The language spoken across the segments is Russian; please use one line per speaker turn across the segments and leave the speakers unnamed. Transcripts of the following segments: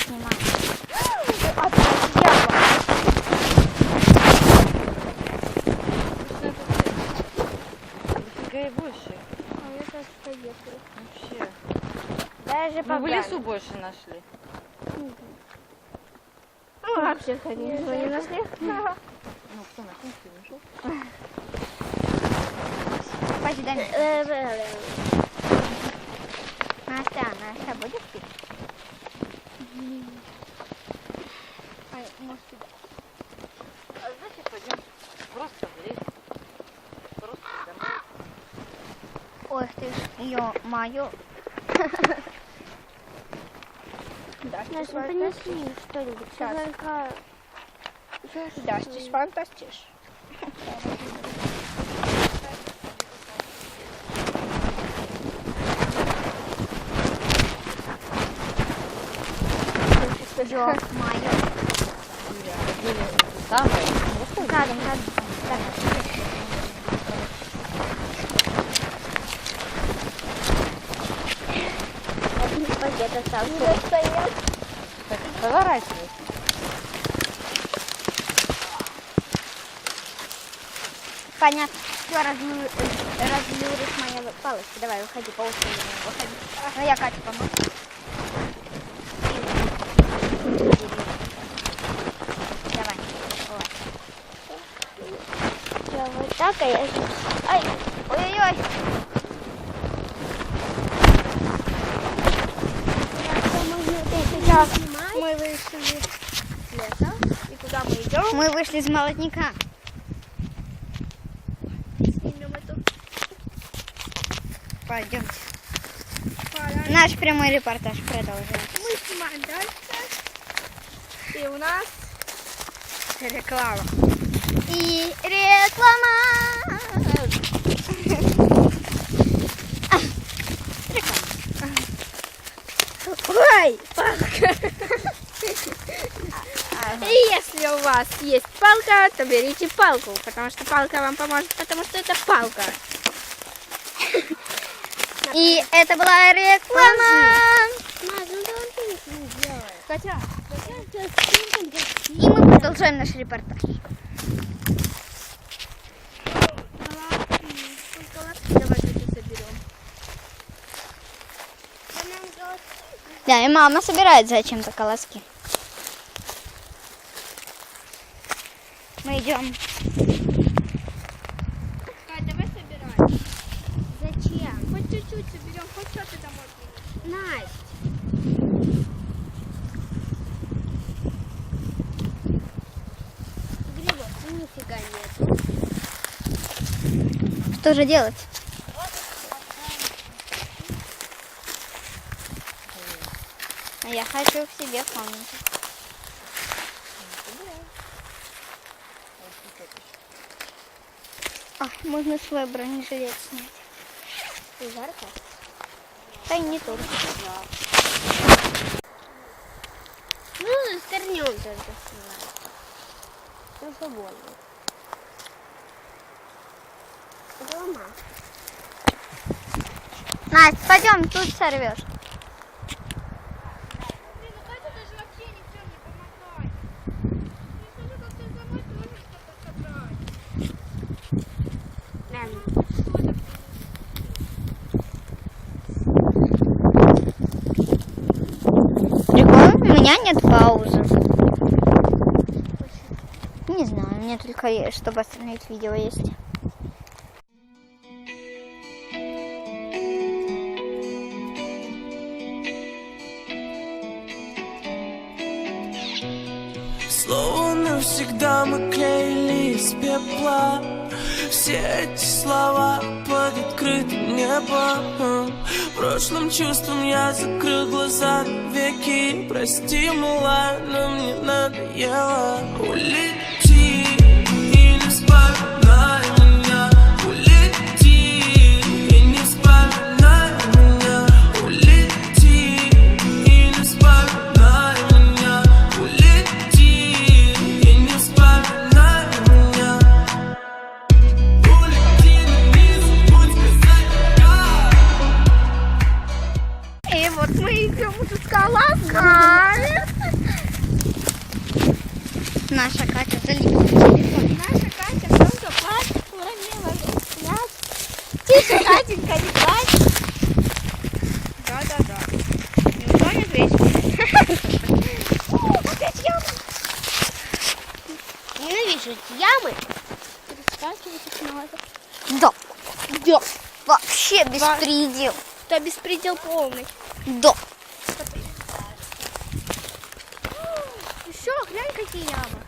снимаю.
Фига и больше.
А я сейчас поехала.
Вообще.
Даже
Мы в лесу больше нашли.
Ну, вообще, конечно, не нашли.
Ну, кто нашел, ты нашел?
Пойди, дай мне. Настя, будешь пить? Ай, может, сюда.
А значит, пойдем просто в лес. Просто домой.
Ой, ты ж, ё-моё.
Нас не понесли что-нибудь. Только...
Да, здесь фантастиш. Ё-моё.
Там,
Гадом. Один пакет остался.
так, поворачивайся.
Понятно. Все, разлюришь моя палочка. Давай, выходи, по устью выходи. Ну, я Кате помогу. Давай. Вот.
Я вот так, а я...
Ай, ой-ой-ой.
Сейчас мы вышли из леса. И куда мы идем?
Мы вышли из молотника.
Снимем эту
Пойдемте.
пора.
Наш прямой репортаж продолжается.
Мы снимаем дальше. И у нас реклама.
И реклама.
Ой, палка. И если у вас есть палка, то берите палку, потому что палка вам поможет, потому что это палка.
И это была реклама.
Хотя,
И мы продолжаем наш репортаж.
давай это соберем.
Да, и мама собирает зачем-то колоски. Мы идем.
Кать, давай собирай.
Зачем?
Хоть чуть-чуть соберем, хоть что-то домой принесем.
Настя.
Грибов, нифига нет.
Что же делать? А я хочу к себе в комнату. Можно свой бронежилет снять.
И жарко?
Да и не только.
Ну, с корнем только снимать. Ну, свободно. Дома.
Настя, пойдем, тут сорвешь.
Блин, ну Катя даже вообще ничего не помогает. Не скажи, как ты самой тоже что-то собрать.
Прикольно, у меня нет паузы. Не знаю, у меня только чтобы остановить видео есть.
Словно навсегда мы клеили из пепла все эти слова под открытым небом. Прошлым чувством я закрыл глаза веки. Прости, мила, но мне надоело. Улети и не вспоминай меня. Улети и не вспоминай меня. Улети и не вспоминай меня. Улети и не вспоминай меня. Улети, не забудь сказать пока.
И вот мы идем уже с колосками.
Тетенька, не плачь.
Да. Не утонет весь.
Опять яма. Ненавижу эти ямы. Перескакивать их надо. Да. Да. Вообще беспредел.
Это беспредел полный.
Да.
Еще, глянь, какие ямы.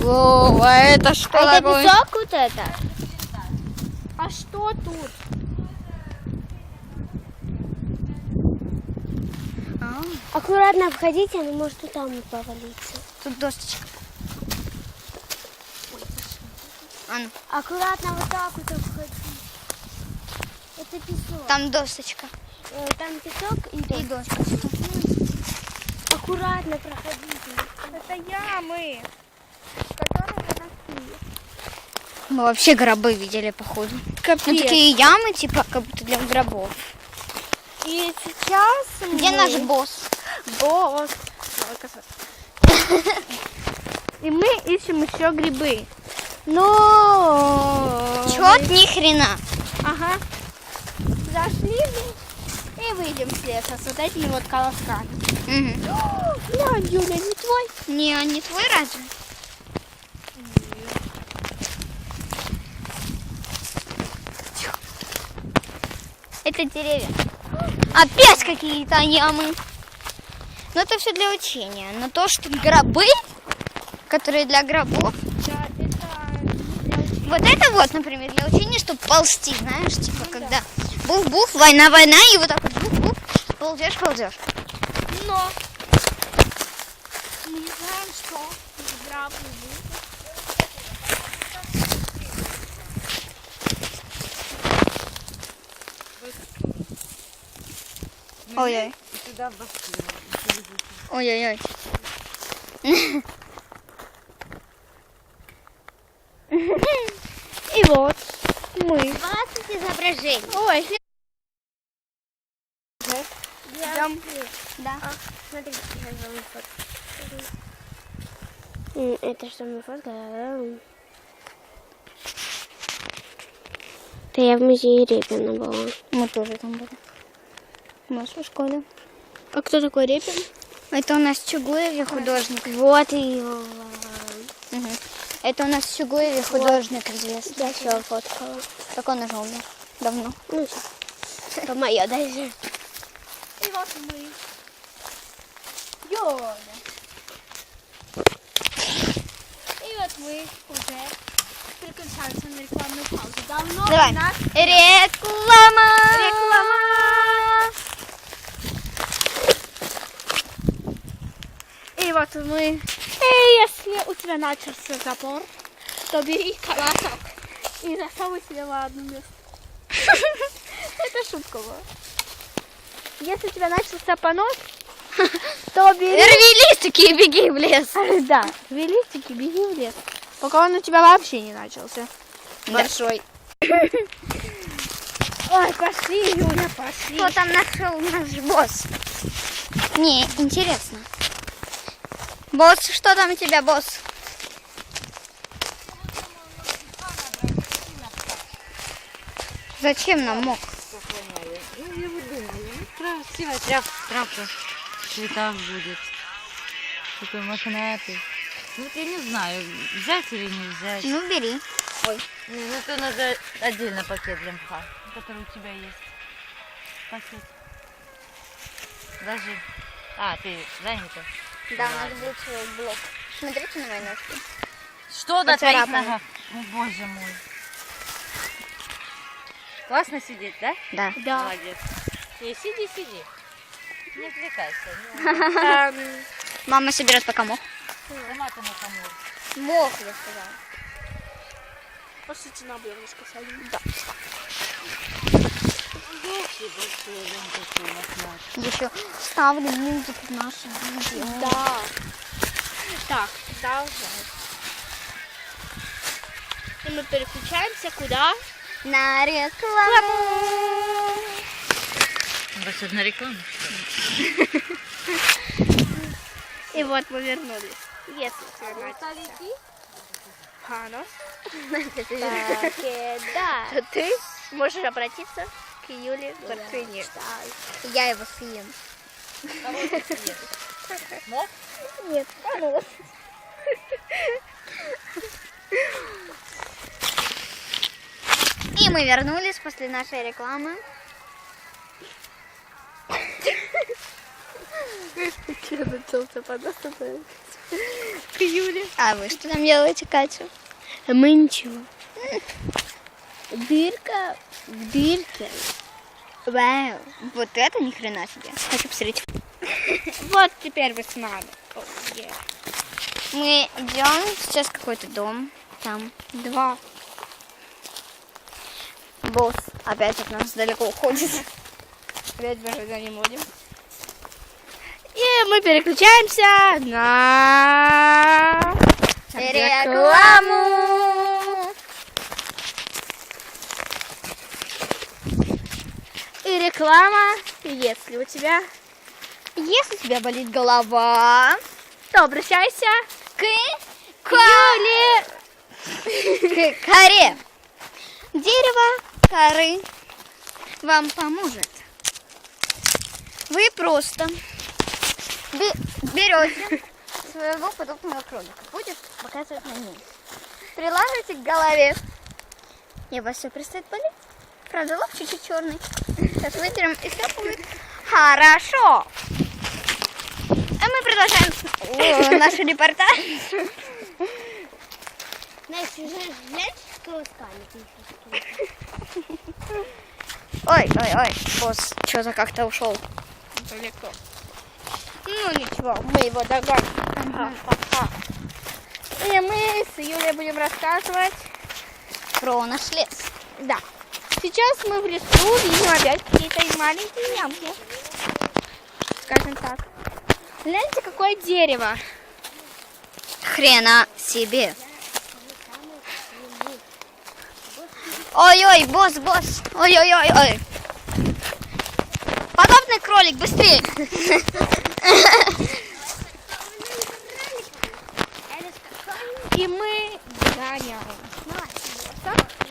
О, а это что
А это
такое?
песок вот это? А что тут? Аккуратно обходите, она может и там повалиться.
Тут досточка. А ну,
Аккуратно вот так вот обходите. Это песок.
там досточка.
Там песок и
И
дождь.
досточка.
Аккуратно проходите. Это ямы, которые такие.
Мы вообще гробы видели, походу. Ну, такие ямы, типа, как будто для гробов.
И сейчас
Где
мы...
наш босс?
Босс. И мы ищем еще грибы. Но...
Чёрт, ни хрена.
Ага. Зашли и выйдем с леса с вот этими вот колосками.
Угу.
Глянь, Юля, не твой?
Не, а не твой разве? Это деревья. Опять какие-то ямы. Но это все для учения. Но то, что гробы, которые для гробов,
Да, это...
вот это вот, например, для учения, чтобы ползти, знаешь, типа, когда бух-бух, война, и вот так вот бух-бух, ползешь.
Но... Мы не знаем, что грабы будут.
Ой-ой.
И сюда в бассейн.
Ой-ой-ой.
И вот мы.
20 изображений.
Ой,
Идем. Да.
смотрите, сейчас вам фотку. Это что мы фоткали? Да я в музее Репина была.
Мы тоже там были. Мы в школе.
А кто такой Репин?
Это у нас в Чугуеве художник.
Вот и его.
Мгм. Это у нас в Чугуеве художник известный.
Я все фоткала.
Так он уже умер. Давно.
Ну все. Это мое дальше. И вот мы. Йоля. И вот мы уже переключаемся на рекламную паузу. Давно
Давай.
у нас
Реклама!
реклама. И вот мы. И если у тебя начался запор, то бери калашок и засовывай себе в одно место. Это шутка была. Если у тебя начался понос, то бери...
Рви листики и беги в лес.
Да, рви листики, беги в лес. Пока он у тебя вообще не начался.
Большой.
Ой, пошли, Юля, пошли.
Что там нашел наш босс? Не, интересно. Босс, что там у тебя, босс? Зачем нам мог?
Ну, я вот думаю, красивая травка в цветах будет. Такой мохнатый. Ну, вот я не знаю, взять или не взять.
Ну, бери.
Не, ну, это надо отдельно пакет для мха, который у тебя есть. Пакет. Даже... А, ты занята?
Да, у нас будет свой блок. Смотрите на мои ножки.
Что на твоих
Поцарапано.
ногах? О, боже мой. Классно сидеть, да?
Да.
Да.
Молодец. Не, сиди. Не отвлекайся.
Мама соберет пока мох.
Сама ты на комор.
Мох, я сказала.
Пошлите на бревнышко садим.
Да.
Вообще большой, блин, такой мохнатый.
Еще ставлю музыку в наше видео.
Да. Так, продолжаем. И мы переключаемся куда?
На рекламу.
Вас на рекламу?
И вот мы вернулись. Если все начали. погано,
Да.
то ты можешь обратиться к Юле Бартыне.
Я его съем.
Да?
Нет,
И мы вернулись после нашей рекламы.
что начался податься к Юле.
А вы что там делаете, Катя?
Мы ничего. Дырка в дырке.
Вау. Вот это ни хрена себе. Хочу посмотреть.
Вот теперь вы с нами.
Мы идем сейчас в какой-то дом. Там
2.
босс опять от нас далеко уходит.
Опять бежать за ним будем. И мы переключаемся на
Рекламу.
И реклама, если у тебя,
Если у тебя болит голова,
то обращайся
к
Юле.
к коре. Дерево коры вам поможет. Вы просто берете своего подопытного кролика, будет показывать на ней. Приложите к голове, и у вас все перестает болеть. Правда, лоб чуть-чуть черный. Сейчас вытерем, и все будет хорошо. А мы продолжаем наш репортаж. Ой, босс, что-то как-то ушел.
Далеко. Ну ничего, мы его догоним. И мы с Юлей будем рассказывать.
Про наш лес.
Да. Сейчас мы в лесу видим опять какие-то маленькие ямки. Скажем так. Гляньте, какое дерево.
Хрена себе. Ой-ой, босс. Ой. Подобный кролик, быстрее.
И мы гоняем.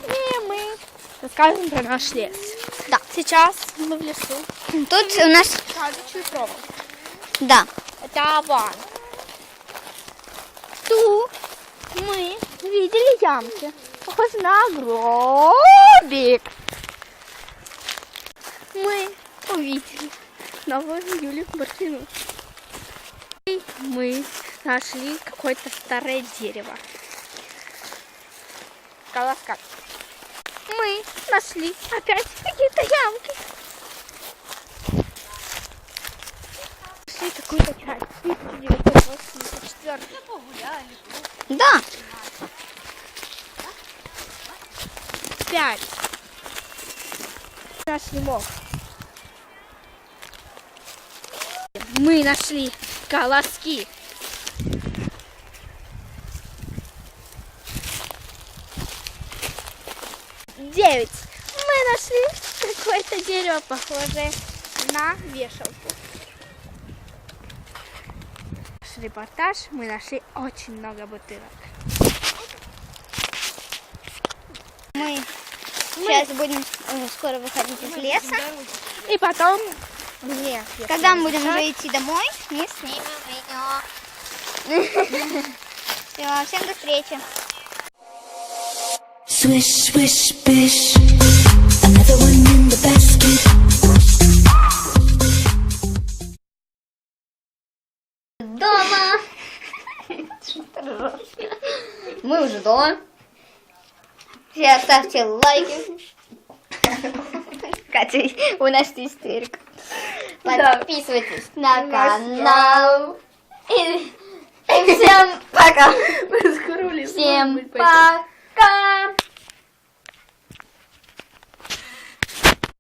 И мы расскажем про наш лес.
Да.
Сейчас мы в лесу.
Тут у нас,
Сказочный провод.
да,
Это Аван. Тут мы видели ямки. Похоже на гробик. Мы увидели новую Юлию Бартыну. И мы нашли какое-то старое дерево. Колоска. Мы нашли опять какие-то ямки. Нашли какую-то часть. 1984.
да.
5. Нашли мох. Мы нашли колоски. 9. Мы нашли какое-то дерево, похожее на вешалку. Наш репортаж, мы нашли очень много бутылок.
Мы сейчас будем скоро выходить из леса.
И потом,
Когда мы будем уже идти домой, мы снимем видео. Все, всем до встречи.
Swish, swish, bish. Another one in the basket.
Дома. Мы уже дома. Все ставьте лайки. Катя, у нас истерика. Подписывайтесь на канал. И всем пока. Всем пока.